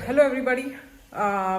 Hello everybody,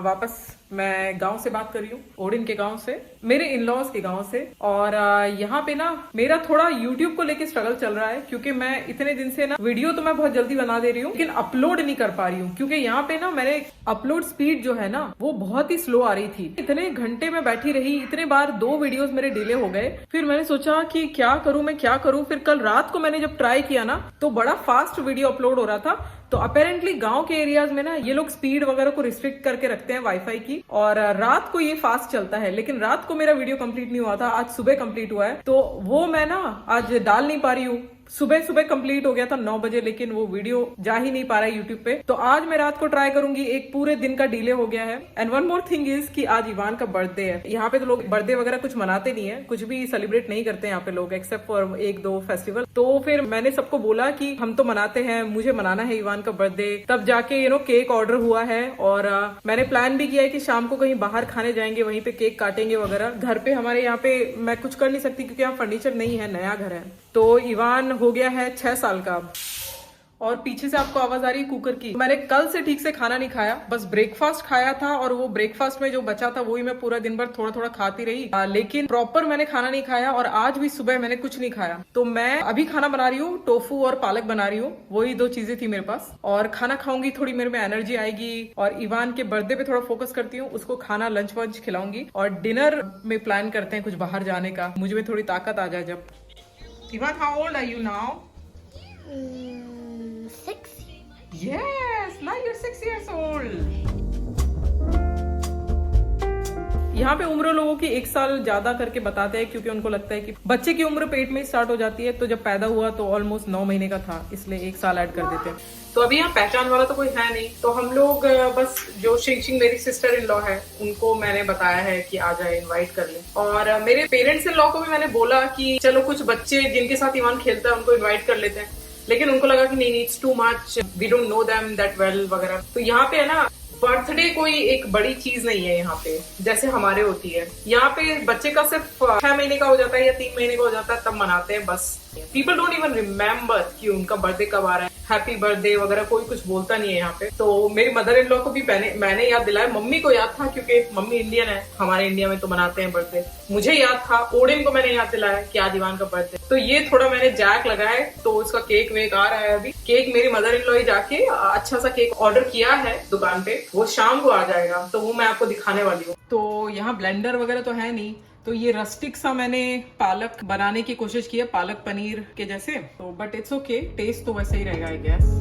वापस मैं गांव से बात कर रही हूँ, ओडिन के गांव से, मेरे इन लॉज के गांव से। और यहाँ पे ना मेरा थोड़ा यूट्यूब को लेके स्ट्रगल चल रहा है, क्योंकि मैं इतने दिन से ना वीडियो तो मैं बहुत जल्दी बना दे रही हूँ, लेकिन अपलोड नहीं कर पा रही हूँ, क्योंकि यहाँ पे ना मेरे अपलोड स्पीड जो है ना वो बहुत ही स्लो आ रही थी। इतने घंटे में बैठी रही, इतने बार 2 वीडियोस मेरे डिले हो गए। फिर मैंने सोचा कि क्या करूं, मैं क्या करूं। फिर कल रात को मैंने जब ट्राई किया ना तो बड़ा फास्ट वीडियो अपलोड हो रहा था। तो अपेरेंटली गांव के एरियाज में ना ये लोग स्पीड वगैरह को रिस्ट्रिक्ट करके रखते हैं वाईफाई की, और रात को ये फास्ट चलता है। लेकिन रात को मेरा वीडियो कंप्लीट नहीं हुआ था, आज सुबह कंप्लीट हुआ है। तो वो मैं ना आज डाल नहीं पा रही हूँ। सुबह सुबह कंप्लीट हो गया था 9 बजे, लेकिन वो वीडियो जा ही नहीं पा रहा है यूट्यूब पे। तो आज मैं रात को ट्राई करूंगी। एक पूरे दिन का डिले हो गया है। And one more thing is कि आज इवान का बर्थडे है। यहाँ पे तो लोग बर्थडे वगैरह कुछ मनाते नहीं है, कुछ भी सेलिब्रेट नहीं करते यहाँ पे लोग, एक्सेप्ट फॉर 1-2 फेस्टिवल। तो फिर मैंने सबको बोला कि हम तो मनाते हैं, मुझे मनाना है इवान का बर्थडे। तब जाके केक ऑर्डर हुआ है, और मैंने प्लान भी किया है कि शाम को कहीं बाहर खाने जाएंगे, वहीं पे केक काटेंगे वगैरह। घर पे हमारे यहाँ पे मैं कुछ कर नहीं सकती, क्योंकि यहाँ फर्नीचर नहीं है, नया घर है। तो इवान हो गया है 6 साल का। और पीछे से आपको आवाज आ रही है कुकर की। मैंने कल से ठीक से खाना नहीं खाया, बस ब्रेकफास्ट खाया था, और वो ब्रेकफास्ट में जो बचा था वही मैं पूरा दिन भर थोड़ा थोड़ा खाती रही। लेकिन प्रॉपर मैंने खाना नहीं खाया, और आज भी सुबह मैंने कुछ नहीं खाया। तो मैं अभी खाना बना रही हूँ, टोफू और पालक बना रही हूँ, वही 2 चीजें थी मेरे पास। और खाना खाऊंगी, थोड़ी मेरे में एनर्जी आएगी। और इवान के बर्थडे पे थोड़ा फोकस करती हूँ, उसको खाना लंच वंच खिलाऊंगी। और डिनर में प्लान करते हैं कुछ बाहर जाने का, मुझ में थोड़ी ताकत आ जाए जब। Ivan, how old are you now? 6. Yes, now you're 6 years old. यहाँ पे उम्र लोगों की 1 साल ज्यादा करके बताते हैं, क्योंकि उनको लगता है कि बच्चे की उम्र पेट में स्टार्ट हो जाती है। तो जब पैदा हुआ तो ऑलमोस्ट 9 महीने का था, इसलिए 1 साल ऐड कर देते हैं। तो अभी यहाँ पहचान वाला तो कोई है नहीं, तो हम लोग बस जो शिंग मेरी सिस्टर इन लॉ है उनको मैंने बताया है कि आ जाए, इनवाइट कर ले। और मेरे पेरेंट्स इन लॉ को भी मैंने बोला कि चलो कुछ बच्चे जिनके साथ इवान खेलता है उनको इन्वाइट कर लेते हैं, लेकिन उनको लगा कि नहीं, it's too much, we don't know them that well वगैरह। तो यहाँ पे है ना, बर्थडे कोई एक बड़ी चीज नहीं है यहाँ पे, जैसे हमारे होती है। यहाँ पे बच्चे का सिर्फ 6 महीने का हो जाता है या 3 महीने का हो जाता है, तब मनाते हैं बस। पीपल डोंट इवन रिमेम्बर कि उनका बर्थडे कब आ रहा है, हैप्पी बर्थडे वगैरह कोई कुछ बोलता नहीं है यहाँ पे। तो मेरी मदर इन लॉ को भी मैंने याद दिलाया, मम्मी को याद था, क्योंकि मम्मी इंडियन है, हमारे इंडिया में तो मनाते हैं बर्थडे। मुझे याद था, ओडिन को मैंने याद दिलाया कि आज इवान का बर्थडे। तो ये थोड़ा मैंने जैक लगाया, तो उसका केक वेक आ रहा है अभी। केक मेरी मदर इन लॉ ही जाके अच्छा सा केक ऑर्डर किया है दुकान पे, वो शाम को आ जाएगा, तो वो मैं आपको दिखाने वाली हूँ। तो यहाँ ब्लेंडर वगैरह तो है नहीं, तो ये रस्टिक सा मैंने पालक बनाने की कोशिश की है, पालक पनीर के जैसे। तो बट इट्स ओके, टेस्ट तो वैसे ही रहेगा आई गेस।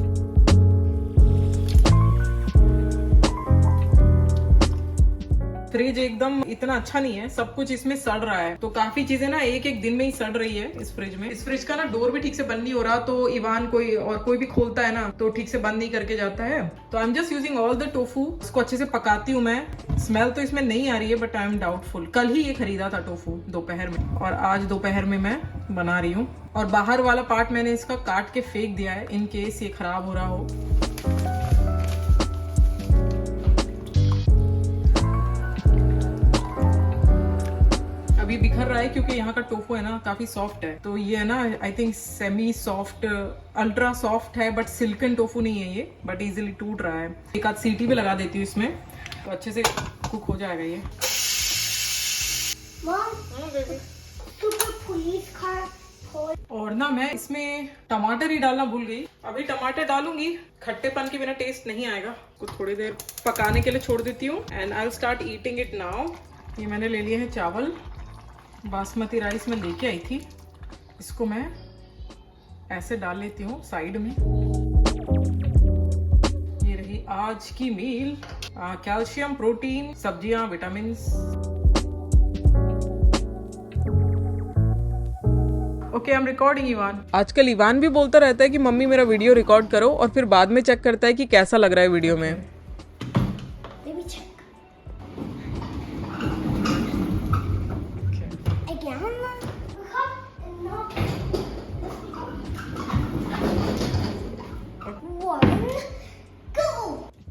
फ्रिज एकदम इतना अच्छा नहीं है, सब कुछ इसमें सड़ रहा है। तो काफी चीजें ना एक दिन में ही सड़ रही है इस फ्रिज में। इस फ्रिज का ना डोर भी ठीक से बंद नहीं हो रहा, तो इवान कोई भी खोलता है ना तो ठीक से बंद नहीं करके जाता है। तो I am just using all the tofu, इसको अच्छे से पकाती हूँ मैं। स्मेल तो इसमें नहीं आ रही है, बट आई एम डाउटफुल। कल ही ये खरीदा था टोफू दोपहर में, और आज दोपहर में मैं बना रही हूँ। और बाहर वाला पार्ट मैंने इसका काट के फेंक दिया है, इन केस ये खराब हो रहा हो। अभी बिखर रहा है, क्योंकि यहाँ का टोफू है ना काफी सॉफ्ट है। तो ये है ना, I think semi soft, ultra soft है, बट सिल्कन टोफू नहीं है ये, बट इजीली टूट रहा है। एक आध सीटी भी लगा देती हूँ इसमें, तो अच्छे से कुक हो जाएगा ये। और ना मैं इसमें टमाटर ही डालना भूल गई, अभी टमाटर डालूंगी, खट्टेपन के बिना टेस्ट नहीं आएगा। कुछ थोड़ी देर पकाने के लिए छोड़ देती हूँ, and I will start eating it now. ये मैंने ले लिए हैं चावल, बासमती राइस में लेके आई थी, इसको मैं ऐसे डाल लेती हूँ साइड में। ये रही आज की मील, कैल्शियम, प्रोटीन, सब्जियां, vitamin. Okay, I am recording Ivan. आजकल इवान भी बोलता रहता है कि मम्मी मेरा वीडियो रिकॉर्ड करो, और फिर बाद में चेक करता है कि कैसा लग रहा है वीडियो में।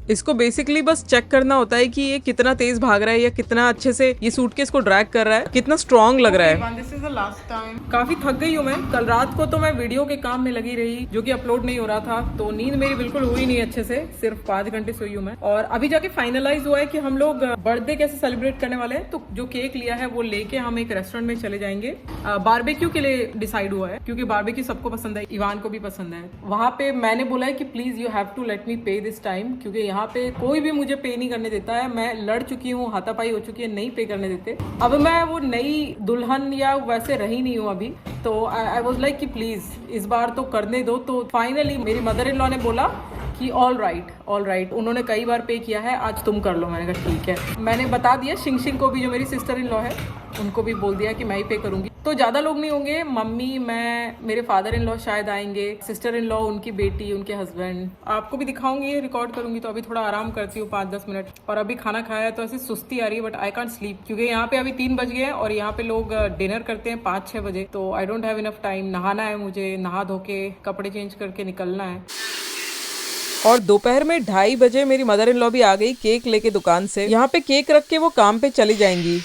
इसको बेसिकली बस चेक करना होता है कि ये कितना तेज भाग रहा है या कितना अच्छे से ये सूटकेस को ड्रैग कर रहा है, कितना स्ट्रॉन्ग लग रहा है। This is the last time. काफी थक गई हूँ मैं। कल रात को तो मैं वीडियो के काम में लगी रही, जो कि अपलोड नहीं हो रहा था, तो नींद मेरी बिल्कुल हुई नहीं अच्छे से, सिर्फ 5 घंटे सोई हूँ मैं। और अभी जाके फाइनलाइज हुआ है कि हम लोग बर्थडे कैसे सेलिब्रेट करने वाले हैं। तो जो केक लिया है वो लेके हम एक रेस्टोरेंट में चले जाएंगे। बारबेक्यू के लिए डिसाइड हुआ है, क्योंकि बारबेक्यू सबको पसंद है, इवान को भी पसंद है। वहाँ पे मैंने बोला है कि please you have to let me pay this time, क्योंकि यहाँ पे कोई भी मुझे पे नहीं करने देता है। मैं लड़ चुकी हूँ, हाथापाई हो चुकी है, नहीं पे करने देते। अब मैं वो नई दुल्हन या वैसे रही नहीं हूँ अभी, तो आई वॉज लाइक कि प्लीज इस बार तो करने दो। तो फाइनली मेरी मदर इन लॉ ने बोला कि ऑल राइट। उन्होंने कई बार पे किया है, आज तुम कर लो। मैंने कहा ठीक है। मैंने बता दिया शिंग को भी, जो मेरी सिस्टर इन लॉ है, उनको भी बोल दिया कि मैं ही पे करूंगी। तो ज्यादा लोग नहीं होंगे, मम्मी, मैं, मेरे फादर इन लॉ शायद आएंगे, सिस्टर इन लॉ, उनकी बेटी, उनके हस्बैंड। आपको भी दिखाऊंगी, रिकॉर्ड करूंगी। तो अभी थोड़ा आराम करती हूँ 5-10 मिनट। और अभी खाना खाया है तो ऐसी सुस्ती आ रही है, बट आई कांट स्लीप, क्योंकि यहाँ पे अभी 3 बज गए हैं और यहाँ पे लोग डिनर करते हैं 5-6 बजे। तो I don't have enough time. नहाना है मुझे, नहा धो के कपड़े चेंज करके निकलना है। और दोपहर में 2:30 बजे मेरी मदर इन लॉ भी आ गई केक लेके दुकान से। यहाँ पे केक रख के वो काम पे चली जाएंगी।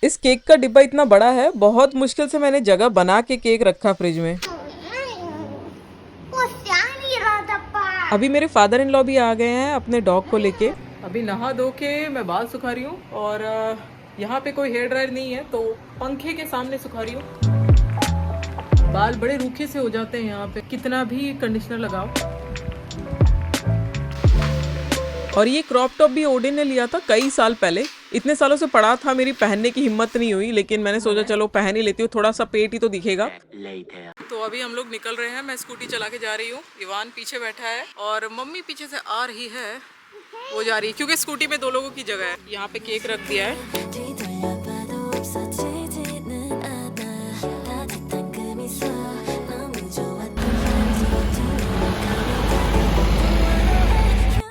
इस केक का डिब्बा इतना बड़ा है, बहुत मुश्किल से मैंने जगह बना के केक रखा फ्रिज में। अभी मेरे फादर इन लॉ भी आ गए हैं अपने डॉग को लेके। अभी नहा धो के मैं बाल सुखा रही हूँ, और यहाँ पे कोई हेयर ड्रायर नहीं है, तो पंखे के सामने सुखा रही हूँ। बाल बड़े रूखे से हो जाते हैं यहाँ पे, कितना भी कंडीशनर लगाओ। और ये क्रॉप टॉप भी ओडिन ने लिया था कई साल पहले। इतने सालों से पड़ा था, मेरी पहनने की हिम्मत नहीं हुई, लेकिन मैंने सोचा चलो पहन ही लेती हूँ, थोड़ा सा पेट ही तो दिखेगा। तो अभी हम लोग निकल रहे हैं। मैं स्कूटी चला के जा रही हूँ, इवान पीछे बैठा है और मम्मी पीछे से आ रही है, वो जा रही है, क्योंकि स्कूटी में 2 लोगों की जगह है। यहाँ पे केक रख दिया है।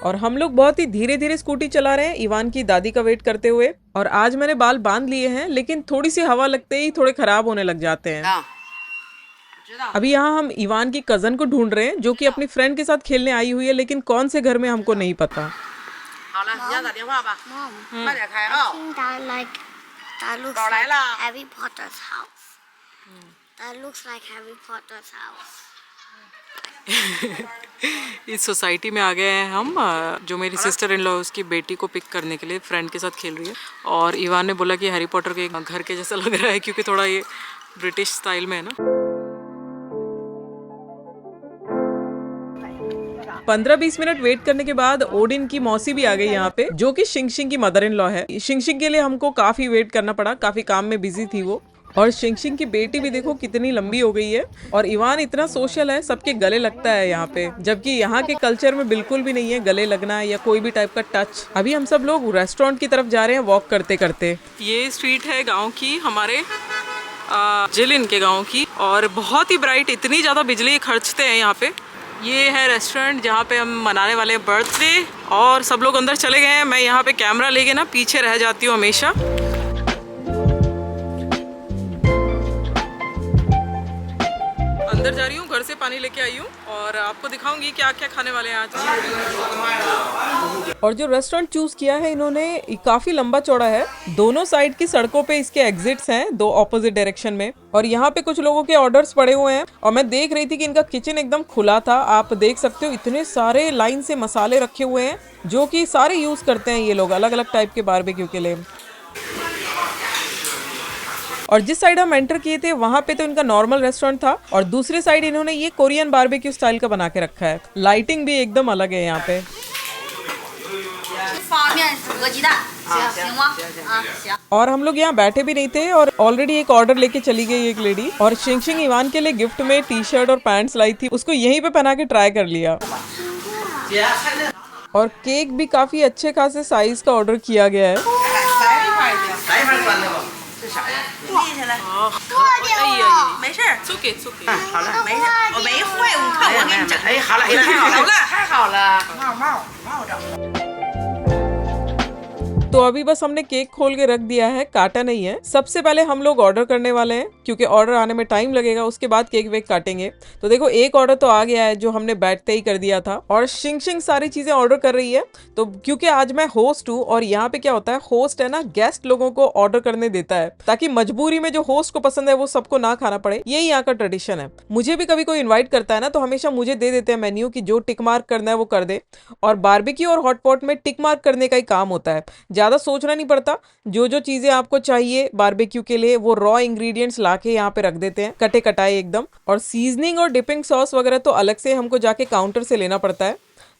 और हम लोग बहुत ही धीरे धीरे स्कूटी चला रहे हैं, इवान की दादी का वेट करते हुए। और आज मैंने बाल बांध लिए हैं, लेकिन थोड़ी सी हवा लगते ही थोड़े खराब होने लग जाते हैं। अभी यहाँ हम इवान की कजन को ढूंढ रहे हैं, जो कि अपनी फ्रेंड के साथ खेलने आई हुई है, लेकिन कौन से घर में हमको नहीं पता। इस सोसाइटी में आ गए हैं हम। जो मेरी सिस्टर इन लॉ, उसकी बेटी को पिक करने के लिए फ्रेंड के साथ खेल रही है। और इवान ने बोला कि हैरी पॉटर के घर के जैसा लग रहा है, क्योंकि थोड़ा ये ब्रिटिश स्टाइल में है ना। 15-20 मिनट वेट करने के बाद ओडिन की मौसी भी आ गई यहाँ पे, जो कि शिंग की मदर इन लॉ है। शिंग के लिए हमको काफी वेट करना पड़ा, काफी काम में बिजी थी वो। और शिंग की बेटी भी देखो कितनी लंबी हो गई है। और इवान इतना सोशल है, सबके गले लगता है यहाँ पे, जबकि यहाँ के कल्चर में बिल्कुल भी नहीं है गले लगना या कोई भी टाइप का टच। अभी हम सब लोग रेस्टोरेंट की तरफ जा रहे हैं वॉक करते करते। ये स्ट्रीट है गाँव की, हमारे जिलिन के गाँव की, और बहुत ही ब्राइट, इतनी ज्यादा बिजली खर्चते हैं यहाँ पे। ये है रेस्टोरेंट जहाँ पे हम मनाने वाले हैं बर्थडे। और सब लोग अंदर चले गए हैं, मैं यहाँ पे कैमरा लेके ना पीछे रह जाती हूँ हमेशा। अंदर जा रही हूँ, घर से पानी लेके आई हूँ, और आपको दिखाऊंगी क्या क्या खाने वाले हैं आज। और जो रेस्टोरेंट चूज किया है इन्होंने, काफी लंबा चौड़ा है। दोनों साइड की सड़कों पे इसके एग्जिट्स हैं, 2 ऑपोजिट डायरेक्शन में। और यहाँ पे कुछ लोगों के ऑर्डर्स पड़े हुए हैं, और मैं देख रही थी कि इनका किचन एकदम खुला था। आप देख सकते हो इतने सारे लाइन से मसाले रखे हुए हैं, जो कि सारे यूज करते हैं ये लोग अलग अलग टाइप के बारबेक्यू के लिए। और जिस साइड हम एंटर किए थे वहाँ पे तो इनका नॉर्मल रेस्टोरेंट था, और दूसरे साइड इन्होंने ये कोरियन बारबेक्यू स्टाइल का बना के रखा है। लाइटिंग भी एकदम अलग है यहाँ पे। और हम लोग यहाँ बैठे भी नहीं थे, और ऑलरेडी एक ऑर्डर लेके चली गई एक लेडी। और शिंग इवान के लिए गिफ्ट में टी-शर्ट और पैंट्स लाई थी, उसको यहीं पे पहना के ट्राई कर लिया। और केक भी काफी अच्छे खासे साइज का ऑर्डर किया गया है। तो अभी बस हमने केक खोल के रख दिया है, काटा नहीं है। सबसे पहले हम लोग ऑर्डर करने वाले हैं क्योंकि ऑर्डर आने में टाइम लगेगा, उसके बाद केक वेक काटेंगे। तो देखो एक ऑर्डर तो आ गया है जो हमने बैठते ही कर दिया था, और शिंग शिंग सारी चीजें ऑर्डर कर रही है। तो क्योंकि आज मैं होस्ट हूँ और यहाँ पे क्या होता है, होस्ट है ना गेस्ट लोगों को ऑर्डर करने देता है ताकि मजबूरी में जो होस्ट को पसंद है वो सबको ना खाना पड़े। यही यहाँ का ट्रेडिशन है। मुझे भी कभी कोई इन्वाइट करता है ना तो हमेशा मुझे दे देते हैं मेन्यू की जो टिक मार्क करना है वो कर दे। और बारबेक्यू और हॉटपॉट में टिक मार्क करने का ही काम होता है, ज्यादा सोचना नहीं पड़ता। जो जो चीजें आपको चाहिए बारबेक्यू के लिए वो रॉ इंग्रेडिएंट्स लाके यहाँ पे रख देते हैं, कटे कटाए एकदम। और सीजनिंग और डिपिंग सॉस वगैरह तो अलग से हमको जाके काउंटर से लेना पड़ता है।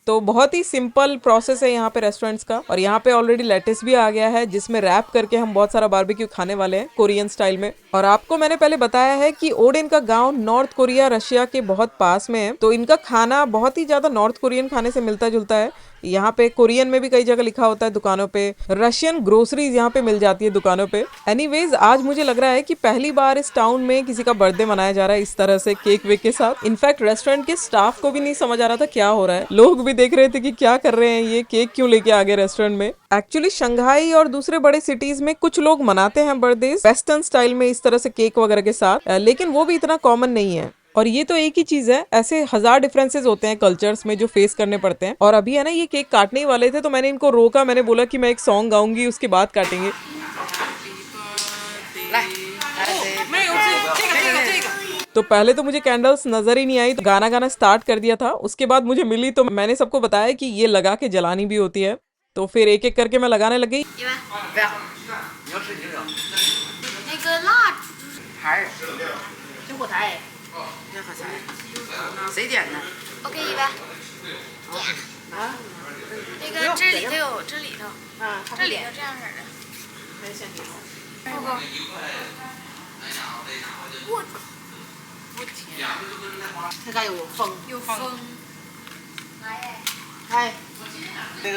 तो बहुत ही सिंपल प्रोसेस है यहाँ पे रेस्टोरेंट्स का। और यहाँ पे ऑलरेडी लेटिस भी आ गया है जिसमें रैप करके हम बहुत सारा बारबेक्यू खाने वाले हैं कोरियन स्टाइल में। और आपको मैंने पहले बताया है कि ओडेन का गांव नॉर्थ कोरिया रशिया के बहुत पास में है, तो इनका खाना बहुत ही ज्यादा नॉर्थ कोरियन खाने से मिलता जुलता है। यहाँ पे कोरियन में भी कई जगह लिखा होता है दुकानों पे, रशियन ग्रोसरीज यहाँ पे मिल जाती है दुकानों पे। एनीवेज आज मुझे लग रहा है कि पहली बार इस टाउन में किसी का बर्थडे मनाया जा रहा है इस तरह से केक वेक के साथ। इनफैक्ट रेस्टोरेंट के स्टाफ को भी नहीं समझ आ रहा था क्या हो रहा है, लोग भी देख रहे थे कि क्या कर रहे हैं ये, केक क्यों लेके आ गए रेस्टोरेंट में। एक्चुअली शंघाई और दूसरे बड़े सिटीज में कुछ लोग मनाते हैं बर्थडे वेस्टर्न स्टाइल में इस तरह से केक वगैरह के साथ, लेकिन वो भी इतना कॉमन नहीं है। और ये तो एक ही चीज है, ऐसे हजार डिफरेंसेस होते हैं कल्चर्स में जो फेस करने पड़ते हैं। और अभी है ना ये केक काटने ही वाले थे तो मैंने इनको रोका, मैंने बोला कि मैं एक सॉन्ग गाऊंगी उसके बाद काटेंगे। तो पहले तो मुझे कैंडल्स नजर ही नहीं आई, तो गाना गाना स्टार्ट कर दिया था। उसके बाद मुझे मिली तो मैंने सबको बताया कि ये लगा के जलानी भी होती है। तो फिर एक एक करके मैं लगाने लग गई। OK，一般。那个这里头有，这里头，这里头这样式的。不不。我天！它家有风。有风。哎，有。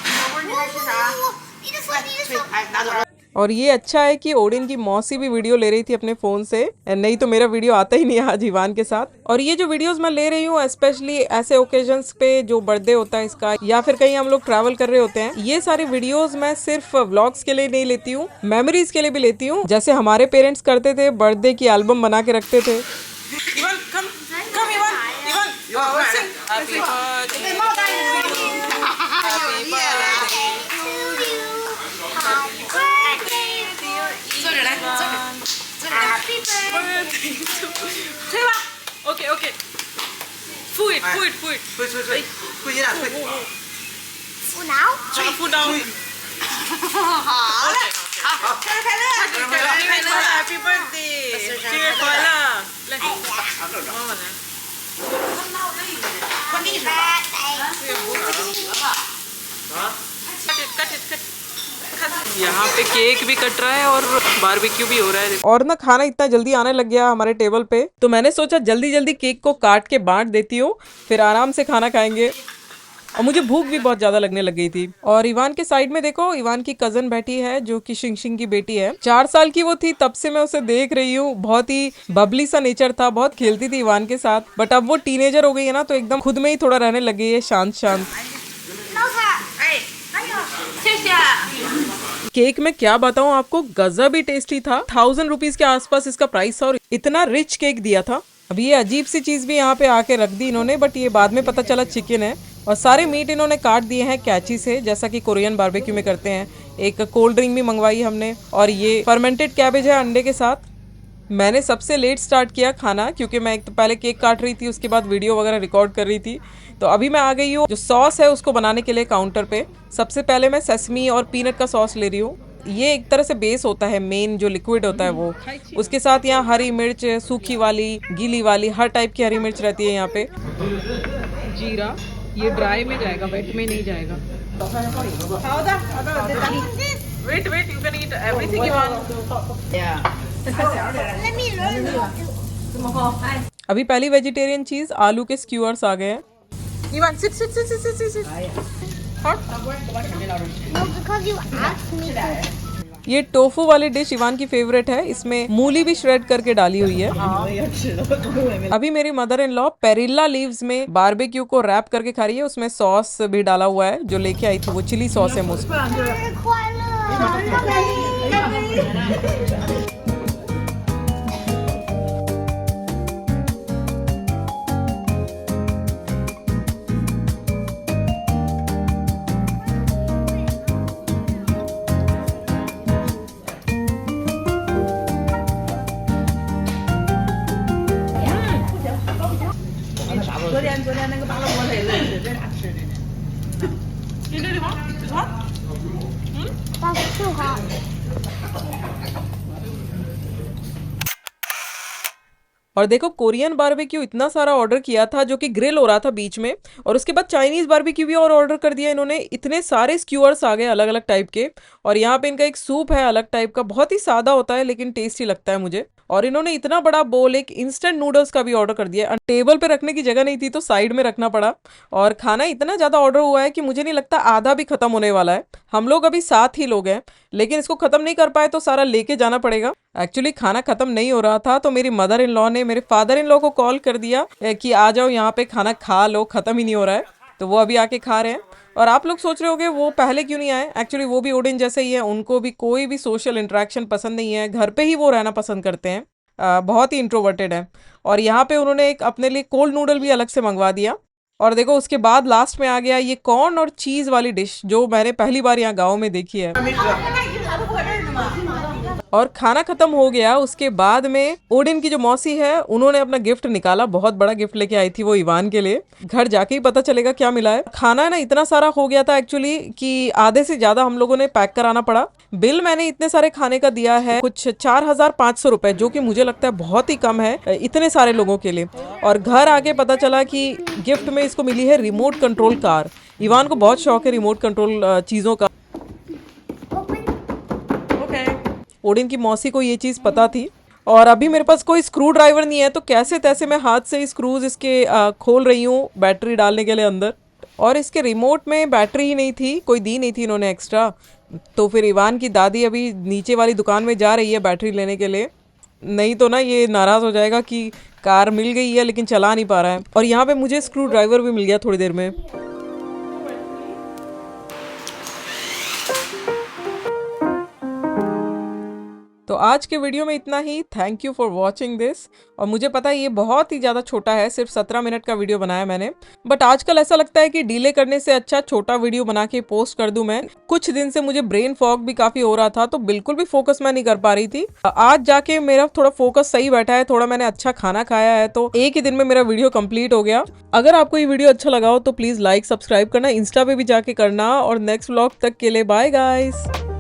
我问你在吃啥？你的手，你的手。哎，拿走。 और ये अच्छा है कि ओडिन की मौसी भी वीडियो ले रही थी अपने फोन से, नहीं तो मेरा वीडियो आता ही नहीं है आज इवान के साथ। और ये जो वीडियोस मैं ले रही हूँ स्पेशली ऐसे ओकेजन्स पे जो बर्थडे होता है इसका, या फिर कहीं हम लोग ट्रैवल कर रहे होते हैं, ये सारे वीडियोस मैं सिर्फ व्लॉग्स के लिए नहीं लेती हूँ, मेमोरीज के लिए भी लेती हूँ। जैसे हमारे पेरेंट्स करते थे, बर्थडे की एल्बम बना के रखते थे। Happy birthday to you。吹吧。OK。敷it。吹你俩吹。敷挠。敷挠。好嘞。好，生日快乐！生日快乐 ！Happy birthday！ 生日快乐！来，妈妈来。快给你说。कट। यहाँ पे केक भी कट रहा है और बारबेक्यू भी हो रहा है। और ना खाना इतना जल्दी आने लग गया हमारे टेबल पे, तो मैंने सोचा जल्दी जल्दी केक को काट के बांट देती हूँ, फिर आराम से खाना खाएंगे। और मुझे भूख भी बहुत ज्यादा लगने लग गई थी। और इवान के साइड में देखो, इवान की कजन बैठी है जो कि शिंग शिंग की बेटी है। 4 साल की वो थी तब से मैं उसे देख रही हूँ, बहुत ही बबली सा नेचर था, बहुत खेलती थी इवान के साथ। बट अब वो टीनेजर हो गई है ना तो एकदम खुद में ही थोड़ा रहने लग गई है, शांत। केक में क्या बताऊं आपको, गजब ही टेस्टी था। 1000 रुपीज के आसपास इसका प्राइस था और इतना रिच केक दिया था। अब ये अजीब सी चीज भी यहाँ पे आके रख दी इन्होंने, बट ये बाद में पता चला चिकन है। और सारे मीट इन्होंने काट दिए हैं कैंची से, जैसा कि कोरियन बारबेक्यू में करते हैं। एक कोल्ड ड्रिंक भी मंगवाई हमने, और ये फर्मेंटेड कैबेज है अंडे के साथ। मैंने सबसे लेट स्टार्ट किया खाना क्योंकि मैं एक तो पहले केक काट रही थी, उसके बाद वीडियो वगैरह रिकॉर्ड कर रही थी। तो अभी मैं आ गई हूँ जो सॉस है उसको बनाने के लिए काउंटर पे। सबसे पहले मैं सेसमी और पीनट का सॉस ले रही हूँ। ये एक तरह से बेस होता है, मेन जो लिक्विड होता है वो। उसके साथ यहाँ हरी मिर्च, सूखी वाली, गीली वाली, हर टाइप की हरी मिर्च रहती है यहाँ पे। जीरा ये ड्राई में जाएगा, वेट में नहीं जाएगा। Wait, you can eat everything you want. Let me learn. अभी पहली वेजिटेरियन चीज आलू के स्क्यूअर्स आ गए हैं। Ivan, sit. Hot? No, because you asked me to. ये टोफू वाली डिश इवान की फेवरेट है, इसमें मूली भी श्रेड करके डाली हुई है। अभी मेरी मदर इन लॉ पेरिल्ला लीव्स में बारबेक्यू को रैप करके खा रही है, उसमें सॉस भी डाला हुआ है, जो लेके आई थी वो चिली सॉस है मोस्ट। 快乐。昨天那个拔了火腿的，在哪吃的呢？你这地方好，爸爸就好。 और देखो कोरियन बारबेक्यू इतना सारा ऑर्डर किया था जो कि ग्रिल हो रहा था बीच में, और उसके बाद चाइनीज बारबेक्यू भी और ऑर्डर कर दिया इन्होंने। इतने सारे स्क्यूअर्स आ गए अलग अलग टाइप के, और यहाँ पे इनका एक सूप है अलग टाइप का, बहुत ही सादा होता है लेकिन टेस्टी लगता है मुझे। और इन्होंने इतना बड़ा बोल एक इंस्टेंट नूडल्स का भी ऑर्डर कर दिया। टेबल पे रखने की जगह नहीं थी तो साइड में रखना पड़ा, और खाना इतना ज्यादा ऑर्डर हुआ है कि मुझे नहीं लगता आधा भी खत्म होने वाला है। हम लोग अभी 7 ही लोग हैं, लेकिन इसको खत्म नहीं कर पाए तो सारा लेके जाना पड़ेगा। एक्चुअली खाना खत्म नहीं हो रहा था तो मेरी मदर इन लॉ ने मेरे फादर इन लॉ को कॉल कर दिया कि आ जाओ यहाँ पे खाना खा लो, खत्म ही नहीं हो रहा है। तो वो अभी आके खा रहे हैं। और आप लोग सोच रहे होगे वो पहले क्यों नहीं आए, एक्चुअली वो भी ओडिन जैसे ही है, उनको भी कोई भी सोशल इंटरेक्शन पसंद नहीं है, घर पे ही वो रहना पसंद करते हैं, बहुत ही इंट्रोवर्टेड है। और यहाँ पे उन्होंने एक अपने लिए कोल्ड नूडल भी अलग से मंगवा दिया। और देखो उसके बाद लास्ट में आ गया ये कॉर्न और चीज वाली डिश, जो मैंने पहली बार यहाँ गाँव में देखी है। और खाना खत्म हो गया, उसके बाद में ओडिन की जो मौसी है उन्होंने अपना गिफ्ट निकाला, बहुत बड़ा गिफ्ट लेके आई थी वो इवान के लिए। घर जाके ही पता चलेगा क्या मिला है। खाना ना इतना सारा हो गया था एक्चुअली कि आधे से ज्यादा हम लोगों ने पैक कराना पड़ा। बिल मैंने इतने सारे खाने का दिया है कुछ 4500 रुपए, जो कि मुझे लगता है बहुत ही कम है इतने सारे लोगों के लिए। और घर आके पता चला कि गिफ्ट में इसको मिली है रिमोट कंट्रोल कार। इवान को बहुत शौक है रिमोट कंट्रोल चीजों का। ओडिन की मौसी को ये चीज़ पता थी। और अभी मेरे पास कोई स्क्रू ड्राइवर नहीं है तो कैसे तैसे मैं हाथ से स्क्रूज इसके खोल रही हूँ बैटरी डालने के लिए अंदर। और इसके रिमोट में बैटरी ही नहीं थी, कोई दी नहीं थी इन्होंने एक्स्ट्रा। तो फिर इवान की दादी अभी नीचे वाली दुकान में जा रही है बैटरी लेने के लिए, नहीं तो ना ये नाराज़ हो जाएगा कि कार मिल गई है लेकिन चला नहीं पा रहा है। और यहाँ पे मुझे स्क्रू ड्राइवर भी मिल गया थोड़ी देर में। तो आज के वीडियो में इतना ही। Thank you for watching this. और मुझे पता है ये बहुत ही ज़्यादा छोटा है, सिर्फ 17 मिनट का वीडियो बनाया मैंने, बट आजकल ऐसा लगता है कि डिले करने से अच्छा छोटा वीडियो बना के पोस्ट कर दूं मैं। कुछ दिन से मुझे ब्रेन फॉग भी काफ़ी हो रहा था तो बिल्कुल भी फोकस मैं नहीं कर पा रही थी। आज जाके मेरा थोड़ा फोकस सही बैठा है, थोड़ा मैंने अच्छा खाना खाया है, तो एक ही दिन में मेरा वीडियो कंप्लीट हो गया। अगर आपको ये वीडियो अच्छा लगा हो तो प्लीज़ लाइक सब्सक्राइब करना, इंस्टा पे भी जाके करना। और नेक्स्ट व्लॉग तक के लिए बाय गाइस।